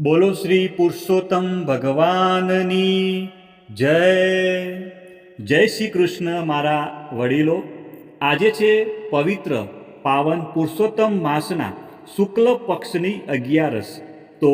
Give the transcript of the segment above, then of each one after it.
બોલો શ્રી પુરુષોત્તમ ભગવાનની જય. જય શ્રી કૃષ્ણ મારા વડીલો. આજે છે પવિત્ર પાવન પુરુષોત્તમ માસના શુક્લ પક્ષની 11. તો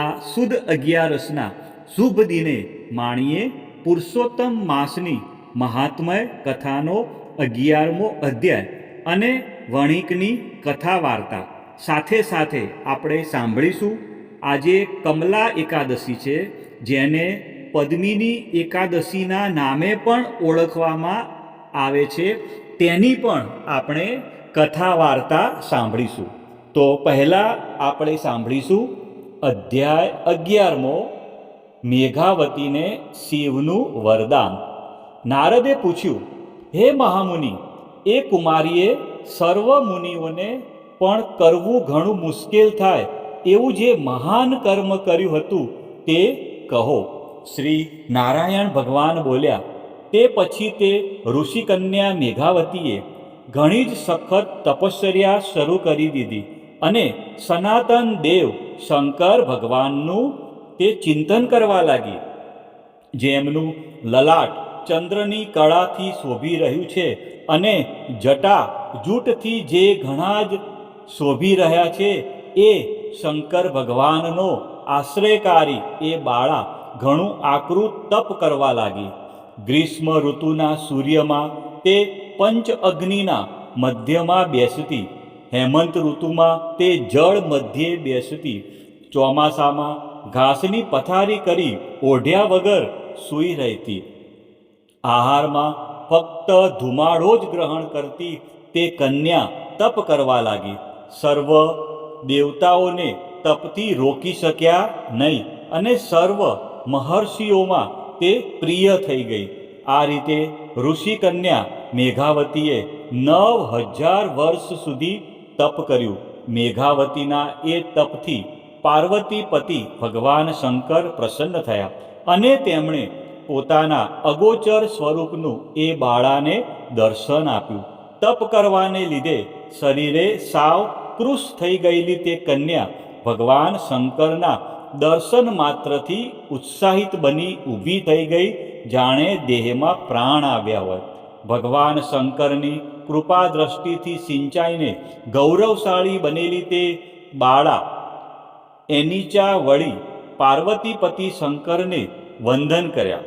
આ સુદ 11ના શુભ દિને માણીએ પુરુષોત્તમ માસની મહાત્મય કથાનો 11મો અધ્યાય અને વણિકની કથા વાર્તા. સાથે સાથે આપણે સાંભળીશું આજે કમલા એકાદશી છે, જેને પદ્મિની એકાદશીના નામે પણ ઓળખવામાં આવે છે. તેની પણ આપણે કથા વાર્તા સાંભળીશું. તો પહેલાં આપણે સાંભળીશું અધ્યાય 11મો, મેઘાવતીને શિવનું વરદાન. નારદે પૂછ્યું, હે મહામુનિ, એ કુમારીએ સર્વ મુનિઓને પણ કરવું ઘણું મુશ્કેલ થાય એવું જે મહાન કર્મ કર્યું હતું તે કહો. શ્રી નારાયણ ભગવાન બોલ્યા. તે પછી તે ઋષિકન્યા મેઘાવતીએ ઘણી જ સખત તપશ્ચર્યા શરૂ કરી દીધી અને સનાતન દેવ શંકર ભગવાનનું તે ચિંતન કરવા લાગી. જેમનું લલાટ ચંદ્રની કળાથી શોભી રહ્યું છે અને જટા જૂટથી જે ઘણા જ શોભી રહ્યા છે, એ શંકર ભગવાનનો આશ્રયકારી એ બાળા ઘણું આકૃત તપ કરવા લાગી. ગ્રીષ્મ ઋતુના સૂર્યમાં તે પંચ અગ્નિના મધ્યમાં બેસતી, હેમંત ઋતુમાં તે જળ મધ્યે બેસતી, ચોમાસામાં ઘાસની પથારી કરી ઓઢ્યા વગર સૂઈ રહેતી, આહારમાં ફક્ત ધુમાડો જ ગ્રહણ કરતી તે કન્યા તપ કરવા લાગી. સર્વ દેવતાઓને તપથી રોકી શક્યા નહીં અને સર્વ મહર્ષિઓમાં તે પ્રિય થઈ ગઈ. આ રીતે ઋષિકન્યા મેઘાવતીએ 9000 વર્ષ સુધી તપ કર્યું. મેઘાવતીના એ તપથી પાર્વતી પતિ ભગવાન શંકર પ્રસન્ન થયા અને તેમણે પોતાના અગોચર સ્વરૂપનું એ બાળાને દર્શન આપ્યું. તપ કરવાને લીધે શરીરે સાવ કૃશ થઈ ગયેલી તે કન્યા ભગવાન શંકરના દર્શન માત્રથી ઉત્સાહિત બની ઊભી થઈ ગઈ, જાણે દેહમાં પ્રાણ આવ્યા હોય. ભગવાન શંકરની કૃપા દ્રષ્ટિથી સિંચાઈને ગૌરવશાળી બનેલી તે બાળા એનીચા વળી પાર્વતીપતિ શંકરને વંદન કર્યા.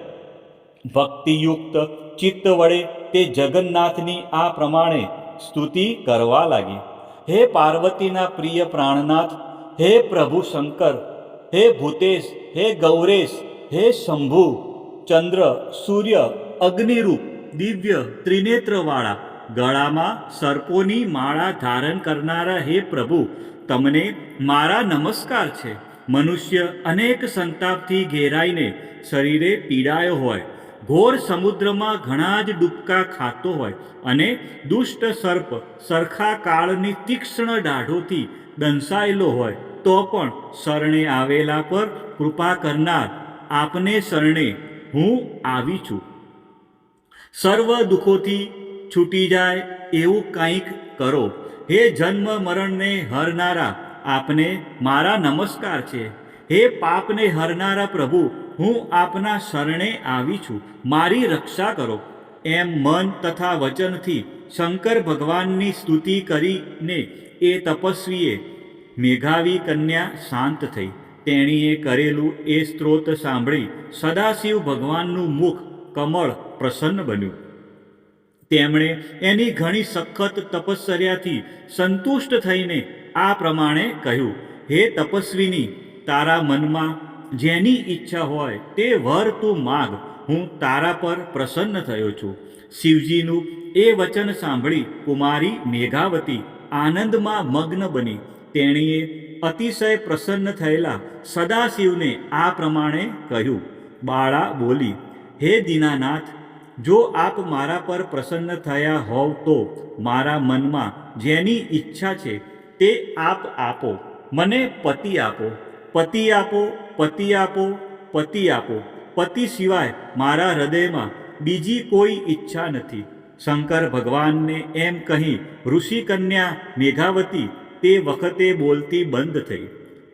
ભક્તિયુક્ત ચિત્ત વડે તે જગન્નાથની આ પ્રમાણે સ્તુતિ કરવા લાગી. હે પાર્વતીના પ્રિય પ્રાણનાથ, હે પ્રભુ શંકર, હે ભૂતેશ, હે ગૌરેશ, હે શંભુ, ચંદ્ર સૂર્ય અગ્નિરૂપ દિવ્ય ત્રિનેત્રવાળા, ગળામાં સર્પોની માળા ધારણ કરનારા હે પ્રભુ, તમને મારા નમસ્કાર છે. મનુષ્ય અનેક સંતાપથી ઘેરાઈને શરીરે પીડાયો હોય, ઘોર સમુદ્રમાં ઘણા જ ડૂબકા ખાતો હોય અને દુષ્ટ સર્પ સરખા કાળની તીક્ષ્ણ દાઢોથી દંસાયેલો હોય, તો પણ શરણે આવેલા પર કૃપા કરનાર આપને શરણે હું આવી છું. સર્વ દુઃખોથી છૂટી જાય એવું કંઈક કરો. હે જન્મ મરણને હરનારા, આપને મારા નમસ્કાર છે. હે પાપને હરનારા પ્રભુ, હું આપના શરણે આવી છું, મારી રક્ષા કરો. એમ મન તથા વચનથી શંકર ભગવાનની સ્તુતિ કરીને એ તપસ્વીએ મેઘાવી કન્યા શાંત થઈ. તેણીએ કરેલું એ સ્ત્રોત સાંભળી સદાશિવ ભગવાનનું મુખ કમળ પ્રસન્ન બન્યું. તેમણે એની ઘણી સખત તપશ્ચર્યાથી સંતુષ્ટ થઈને આ પ્રમાણે કહ્યું, હે તપસ્વીની, તારા મનમાં જેની ઈચ્છા હોય તે વર તું માગ, હું તારા પર પ્રસન્ન થયો છું. શિવજીનું એ વચન સાંભળી કુમારી મેઘાવતી આનંદમાં મગ્ન બની. તેણીએ અતિશય પ્રસન્ન થયેલા સદાશિવને આ પ્રમાણે કહ્યું. બાળા બોલી, હે દીનાનાથ, જો આપ મારા પર પ્રસન્ન થયા હોવ તો મારા મનમાં જેની ઈચ્છા છે તે આપ આપો. મને પતિ આપો, પતિ આપો, પતિ આપો, પતિ આપો. પતિ સિવાય મારા હૃદયમાં બીજી કોઈ ઈચ્છા નથી. શંકર ભગવાનને એમ કહી ઋષિકન્યા મેઘાવતી તે વખતે બોલતી બંધ થઈ.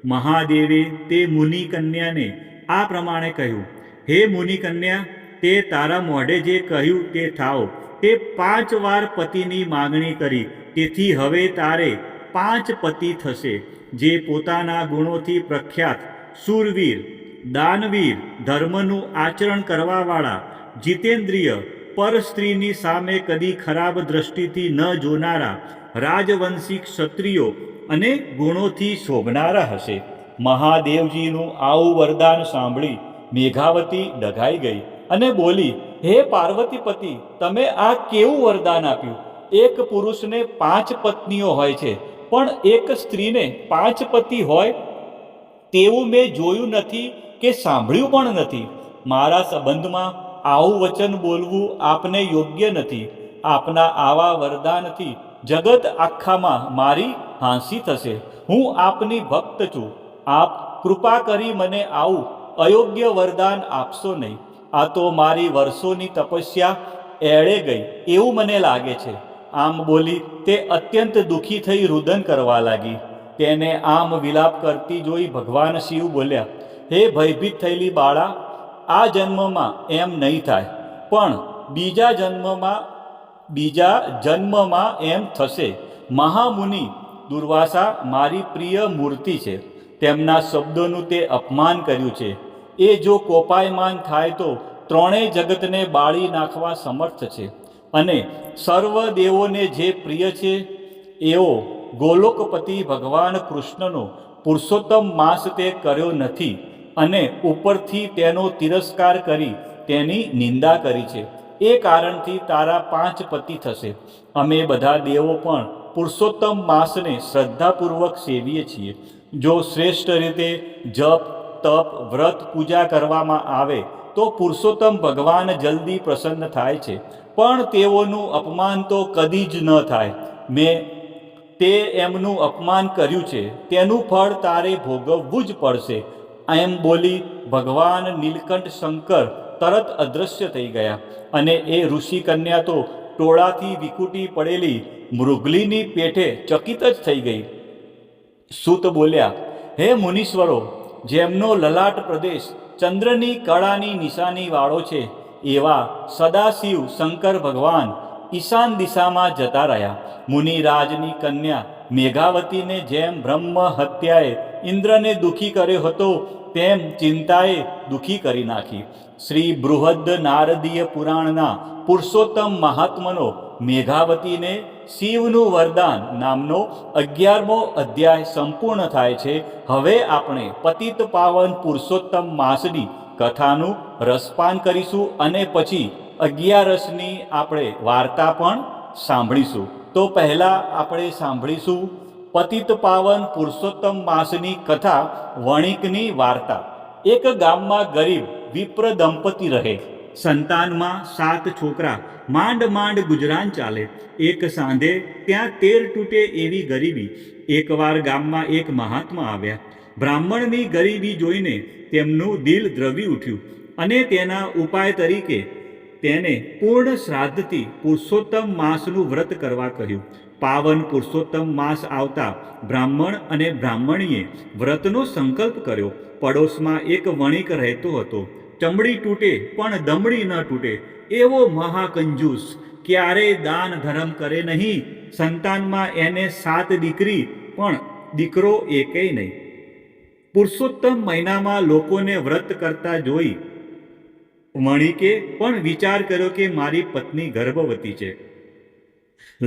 મહાદેવે તે મુનિ કન્યાને આ પ્રમાણે કહ્યું, હે મુનિ કન્યા, તે તારા મોઢે જે કહ્યું તે થાવ. તે 5 વાર પતિની માગણી કરી, તેથી હવે તારે 5 પતિ થશે. જે પોતાના ગુણોથી પ્રખ્યાત, શૂરવીર, દાનવીર, ધર્મનું આચરણ કરવાવાળા, જીતેન્દ્રિય, પર સ્ત્રીની સામે કદી ખરાબ દ્રષ્ટિથી ન જોનારા, રાજવંશી ક્ષત્રિયો અને ગુણોથી શોભનારા હશે. મહાદેવજીનું આવું વરદાન સાંભળી મેઘાવતી ડઘાઈ ગઈ અને બોલી, હે પાર્વતીપતિ, તમે આ કેવું વરદાન આપ્યું? એક પુરુષને 5 પત્નીઓ હોય છે, પણ એક સ્ત્રીને 5 પતિ હોય તેવું મેં જોયું નથી કે સાંભળ્યું પણ નથી. મારા સંબંધમાં આવું વચન બોલવું આપને યોગ્ય નથી. આપના આવા વરદાનથી જગત આખામાં મારી હાંસી થશે. હું આપની ભક્ત છું. આપ કૃપા કરી મને આવું અયોગ્ય વરદાન આપશો નહીં. આ તો મારી વર્ષોની તપસ્યા એળે ગઈ એવું મને લાગે છે. આમ બોલી તે અત્યંત દુઃખી થઈ રુદન કરવા લાગી. તેને આમ વિલાપ કરતી જોઈ ભગવાન શિવ બોલ્યા, હે ભયભીત થયેલી બાળા, આ જન્મમાં એમ નહીં થાય, પણ બીજા જન્મમાં એમ થશે. મહામુનિ દુર્વાસા મારી પ્રિય મૂર્તિ છે. તેમના શબ્દોનું તે અપમાન કર્યું છે. એ જો કોપાયમાન થાય તો 3 જગતને બાળી નાખવા સમર્થ છે. અને સર્વ દેવોને જે પ્રિય છે એવો ગોલોકપતિ ભગવાન કૃષ્ણનો પુરુષોત્તમ માસ તે કર્યો નથી, અને ઉપરથી તેનો તિરસ્કાર કરી તેની નિંદા કરી છે. એ કારણથી તારા 5 પતિ થશે. અમે બધા દેવો પણ પુરુષોત્તમ માસને શ્રદ્ધાપૂર્વક સેવીએ છીએ. જો શ્રેષ્ઠ રીતે જપ, તપ, વ્રત, પૂજા કરવામાં આવે તો પુરુષોત્તમ ભગવાન જલ્દી પ્રસન્ન થાય છે. પણ તેઓનું અપમાન તો કદી જ ન થાય. મેં તે એમનું અપમાન કર્યું છે, તેનું ફળ તારે ભોગવવું જ પડશે. એમ બોલી ભગવાન નીલકંઠ શંકર તરત અદૃશ્ય થઈ ગયા. અને એ ઋષિ કન્યા તો ટોળાથી વિકુટી પડેલી મૃગલીની પેઠે ચકિત જ થઈ ગઈ. સૂત બોલ્યા, હે મુનીશ્વરો, જેમનો લલાટ પ્રદેશ ચંદ્રની કળાની નિશાની વાળો છે, એવા સદાશિવ શંકર ભગવાન ઈશાન દિશામાં જતા રહ્યા. મુનિરાજની કન્યા મેઘાવતીને જેમ બ્રહ્મ હત્યાએ ઇન્દ્રને દુઃખી કર્યો હતો, તેમ ચિંતાએ દુઃખી કરી નાખી. શ્રી બૃહદ નારદીય પુરાણના પુરુષોત્તમ મહાત્મનો મેઘાવતીને શિવનું વરદાન નામનો 11મો અધ્યાય સંપૂર્ણ થાય છે. હવે આપણે પતિત પાવન પુરુષોત્તમ માસની કથાનું રસપાન કરીશું અને પછી 11રસની આપણે વાર્તા પણ સાંભળીશું. તો પહેલાં આપણે સાંભળીશું પતિત પાવન પુરુષોત્તમ માસની કથા, વણિકની વાર્તા. એક ગામમાં ગરીબ વિપ્ર દંપતી રહે. સંતાનમાં 7 છોકરા. માંડ માંડ ગુજરાન ચાલે. એક સાંધે ત્યાં તેર તૂટે એવી ગરીબી. એકવાર ગામમાં એક મહાત્મા આવ્યા. બ્રાહ્મણની ગરીબી જોઈને તેમનું દિલ દ્રવી ઉઠ્યું અને તેના ઉપાય તરીકે તેને પૂર્ણ શ્રાદ્ધથી પુરુષોત્તમ માસનું વ્રત કરવા કહ્યું. પાવન પુરુષોત્તમ માસ આવતા બ્રાહ્મણ અને બ્રાહ્મણીએ વ્રતનો સંકલ્પ કર્યો. પડોશમાં એક વણિક રહેતો હતો. ચમડી તૂટે પણ દમડી ન તૂટે એવો મહાકંજૂસ, ક્યારેય દાન ધર્મ કરે નહીં. સંતાનમાં એને 7 દીકરી પણ દીકરો એકેય નહીં. પુરુષોત્તમ મહિનામાં લોકોને વ્રત કરતા જોઈ વણિકે પણ વિચાર કર્યો કે મારી પત્ની ગર્ભવતી છે,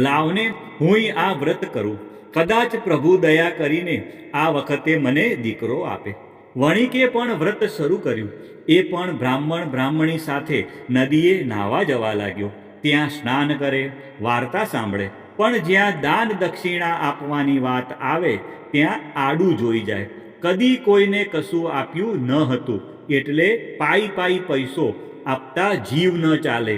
લાવને હુંય આ વ્રત કરું. કદાચ પ્રભુ દયા કરીને આ વખતે મને દીકરો આપે. વણિકે પણ વ્રત શરૂ કર્યું. એ પણ બ્રાહ્મણી સાથે નદીએ નાહવા જવા લાગ્યો. ત્યાં સ્નાન કરે, વાર્તા સાંભળે, પણ જ્યાં દાન દક્ષિણા આપવાની વાત આવે ત્યાં આડું જોઈ જાય. કદી કોઈને કશું આપ્યું ન હતું, એટલે પાઈ પૈસો આપતા જીવ ન ચાલે.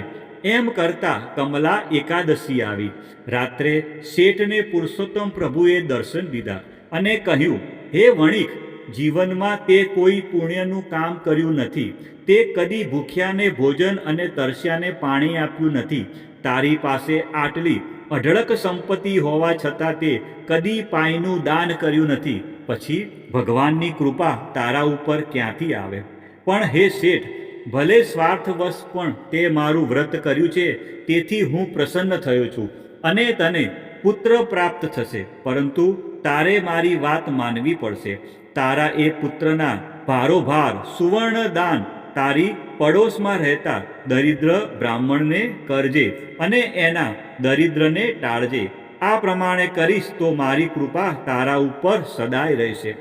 એમ કરતા કમલા એકાદશી આવી. રાત્રે શેઠને પુરુષોત્તમ પ્રભુએ દર્શન દીધા અને કહ્યું, હે વણિક, જીવનમાં તે કોઈ પુણ્યનું કામ કર્યું નથી. તે કદી ભૂખ્યાને ભોજન અને તરસ્યાને પાણી આપ્યું નથી. તારી પાસે આટલી અઢળક સંપત્તિ હોવા છતાં તે કદી પાઈનું દાન કર્યું નથી. પછી ભગવાનની કૃપા તારા ઉપર ક્યાંથી આવે? પણ હે શેઠ, ભલે સ્વાર્થવશ પણ તે મારું વ્રત કર્યું છે, તેથી હું પ્રસન્ન થયો છું અને તને પુત્ર પ્રાપ્ત થશે. પરંતુ તારે મારી વાત માનવી પડશે. તારા એ પુત્રના ભારોભાર સુવર્ણ દાન તારી પડોશમાં રહેતા દરિદ્ર બ્રાહ્મણને કરજે અને એના દરિદ્રને ટાળજે. આ પ્રમાણે કરીશ તો મારી કૃપા તારા ઉપર સદાય રહેશે.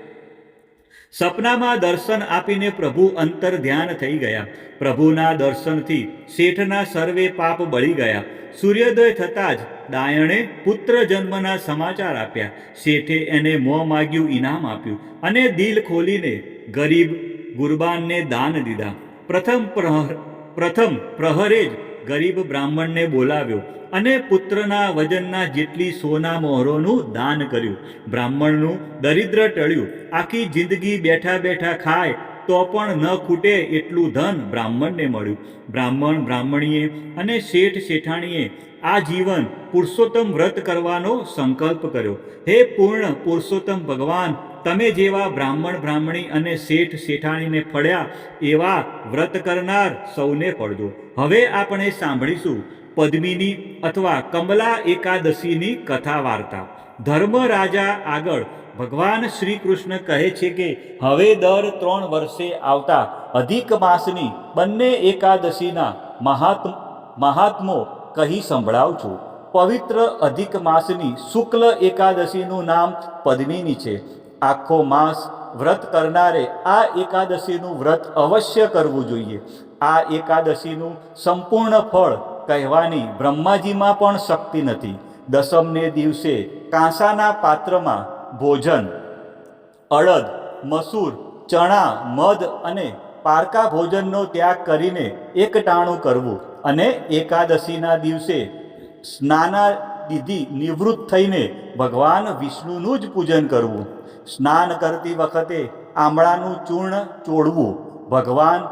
સપનામાં દર્શન આપીને પ્રભુ અંતર ધ્યાન થઈ ગયા. પ્રભુના દર્શનથી શેઠના સર્વે પાપ બળી ગયા. સૂર્યોદય થતાં જ ડાયણે પુત્ર જન્મના સમાચાર આપ્યા. શેઠે એને મોં માગ્યું ઇનામ આપ્યું અને દિલ ખોલીને ગરીબ ગુરબાનને દાન દીધા. પ્રથમ પ્રહરે જ ગરીબ બ્રાહ્મણને બોલાવ્યો અને પુત્રના વજનના જેટલી સોના મોહરોનું દાન કર્યું. બ્રાહ્મણનું દરિદ્ર ટળ્યું. આખી જિંદગી બેઠા બેઠા ખાય તો પણ ન ખૂટે એટલું ધન બ્રાહ્મણને મળ્યું. બ્રાહ્મણ બ્રાહ્મણીએ અને શેઠ શેઠાણીએ આ જીવન પુરુષોત્તમ વ્રત કરવાનો સંકલ્પ કર્યો. હે પૂર્ણ પુરુષોત્તમ ભગવાન, તમે જેવા બ્રાહ્મણ બ્રાહ્મણી અને શેઠ શેઠાણીને ફળ્યા એવા વ્રત કરનાર સૌને ફળજો. હવે આપણે સાંભળીશું પદ્મિની અથવા કમલા એકાદશીની કથા વાર્તા. ધર્મ રાજા આગળ ભગવાન શ્રી કૃષ્ણ કહે છે કે હવે દર 3 વર્ષે આવતા અધિક માસની બંને એકાદશીના મહાત્મો કહી સંભળાવું છું. પવિત્ર અધિક માસની શુક્લ એકાદશીનું નામ પદ્મિની છે. આખો માસ વ્રત કરનારે આ એકાદશીનું વ્રત અવશ્ય કરવું જોઈએ. આ એકાદશીનું સંપૂર્ણ ફળ કહેવાની બ્રહ્માજીમાં પણ શક્તિ નથી. દસમને દિવસે કાંસાના પાત્રમાં ભોજન અડદ, મસૂર, ચણા, મધ અને પારકા ભોજનનો ત્યાગ કરીને એકટાણું કરવું અને એકાદશીના દિવસે સ્નાનાદિથી નિવૃત્ત થઈને ભગવાન વિષ્ણુનું જ પૂજન કરવું. સ્નાન કરતી વખતે આમળાનું ચૂર્ણ ચોળવું. ભગવાન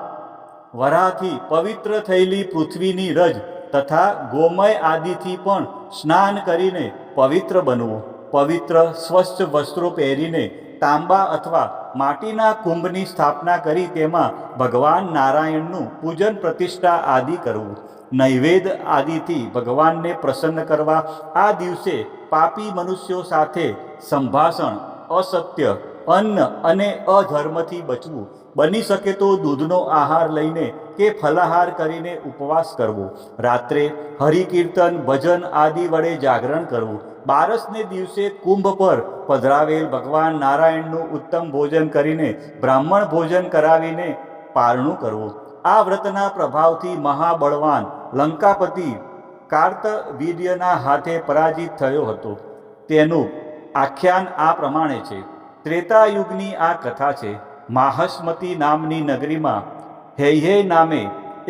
વરાહથી પવિત્ર થયેલી પૃથ્વીની રજ તથા ગોમય આદિથી પણ સ્નાન કરીને પવિત્ર બનવું. પવિત્ર સ્વચ્છ વસ્ત્રો પહેરીને તાંબા અથવા માટીના કુંભની સ્થાપના કરી તેમાં ભગવાન નારાયણનું પૂજન પ્રતિષ્ઠા આદિ કરવું. નૈવેદ્ય આદિથી ભગવાનને પ્રસન્ન કરવા આ દિવસે પાપી મનુષ્યો સાથે સંભાષણ, અસત્ય, અન્ન અને અધર્મથી બચવું. બની શકે તો દૂધનો આહાર લઈને કે ફલાહાર કરીને ઉપવાસ કરવો. રાત્રે હરિકીર્તન, ભજન આદિ વડે જાગરણ કરવું. બારસને દિવસે કુંભ પર પધરાવેલ ભગવાન નારાયણનું ઉત્તમ ભોજન કરીને બ્રાહ્મણ ભોજન કરાવીને પારણું કરવું. આ વ્રતના પ્રભાવથી મહાબળવાન લંકાપતિ કાર્તવીર્યના હાથે પરાજિત થયો હતો. તેનું આખ્યાન આ પ્રમાણે છે. ત્રેતાયુગની આ કથા છે. માહસ્મતી નામની નગરીમાં હૈહય નામે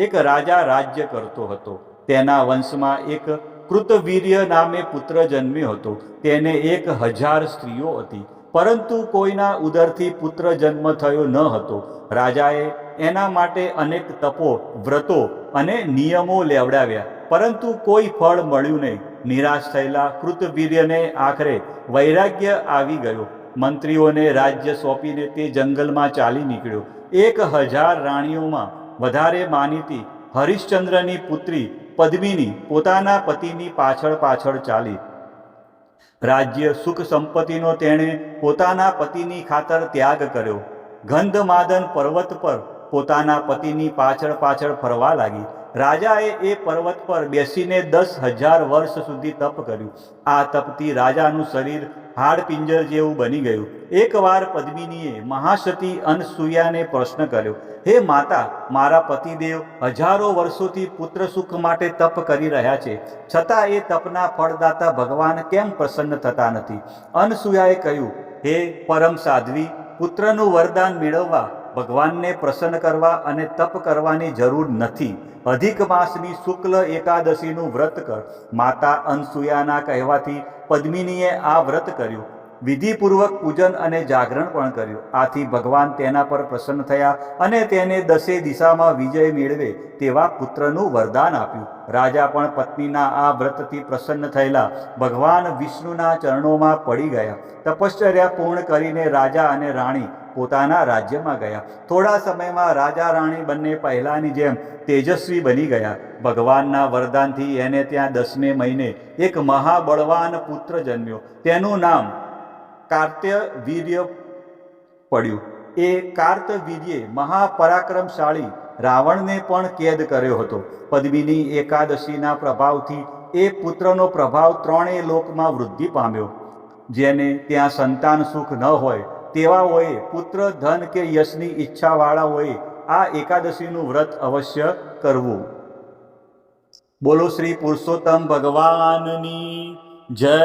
એક રાજા રાજ્ય કરતો હતો. તેના વંશમાં એક કૃતવીર્ય નામે પુત્ર જન્મ્યો હતો. તેને 1000 સ્ત્રીઓ હતી, પરંતુ કોઈના ઉદરથી પુત્ર જન્મ થયો ન હતો. રાજાએ એના માટે અનેક તપો, વ્રતો અને નિયમો લેવડાવ્યા, પરંતુ કોઈ ફળ મળ્યું નહીં. નિરાશ થયેલા કૃતવીર્યને આખરે વૈરાગ્ય આવી ગયો. મંત્રીઓને રાજ્ય સોંપીને તે જંગલમાં ચાલી નીકળ્યો. 1000 રાણીઓમાં વધારે માનીતી હરિશ્ચંદ્રની પુત્રી પદ્મિની પોતાના પતિની પાછળ પાછળ ચાલી. રાજ્ય સુખ સંપત્તિનો તેણે પોતાના પતિની ખાતર ત્યાગ કર્યો. ગંધમાદન પર્વત પર પોતાના પતિની પાછળ પાછળ ફરવા લાગી. રાજાએ એ પર્વત પર બેસીને 10,000 વર્ષ સુધી તપ કર્યું. આ તપથી રાજાનું શરીર હાડપિંજર જેવું બની ગયું. એકવાર પદ્મિનીએ મહાસતી અનસૂયાને પ્રશ્ન કર્યો, હે માતા, મારા પતિદેવ હજારો વર્ષોથી પુત્ર સુખ માટે તપ કરી રહ્યા છે, છતાં એ તપના ફળદાતા ભગવાન કેમ પ્રસન્ન થતા નથી? અનસૂયાએ કહ્યું, હે પરમ સાધ્વી, પુત્રનું વરદાન મેળવવા ભગવાનને પ્રસન્ન કરવા અને તપ કરવાની જરૂર નથી. અધિક માસની શુક્લ એકાદશીનું વ્રત કર. માતા અનસૂયાના કહેવાથી પદ્મિનીએ આ વ્રત કર્યું. વિધિપૂર્વક પૂજન અને જાગરણ પણ કર્યું. આથી ભગવાન તેના પર પ્રસન્ન થયા અને તેને દસે દિશામાં વિજય મેળવે તેવા પુત્રનું વરદાન આપ્યું. રાજા પણ પત્નીના આ વ્રતથી પ્રસન્ન થયેલા ભગવાન વિષ્ણુના ચરણોમાં પડી ગયા. તપશ્ચર્યા પૂર્ણ કરીને રાજા અને રાણી પોતાના રાજ્યમાં ગયા. થોડા સમયમાં રાજા રાણી બંને પહેલાની જેમ તેજસ્વી બની ગયા. ભગવાનના વરદાનથી એને ત્યાં 10મે મહિને એક મહાબળવાન પુત્ર જન્મ્યો. તેનું નામ કાર્તવીર્ય પડ્યું. એ કાર્તવીર્યે મહાપરાક્રમશાળી રાવણને પણ કેદ કર્યો હતો. પદ્મિની એકાદશીના પ્રભાવથી એ પુત્રનો પ્રભાવ 3 લોકમાં વૃદ્ધિ પામ્યો. જેને ત્યાં સંતાન સુખ ન હોય તેવાઓએ પુત્ર ધન કે યશની ઈચ્છાવાળાઓએ આ એકાદશીનું વ્રત અવશ્ય કરવું. બોલો શ્રી પુરુષોત્તમ ભગવાનની જય.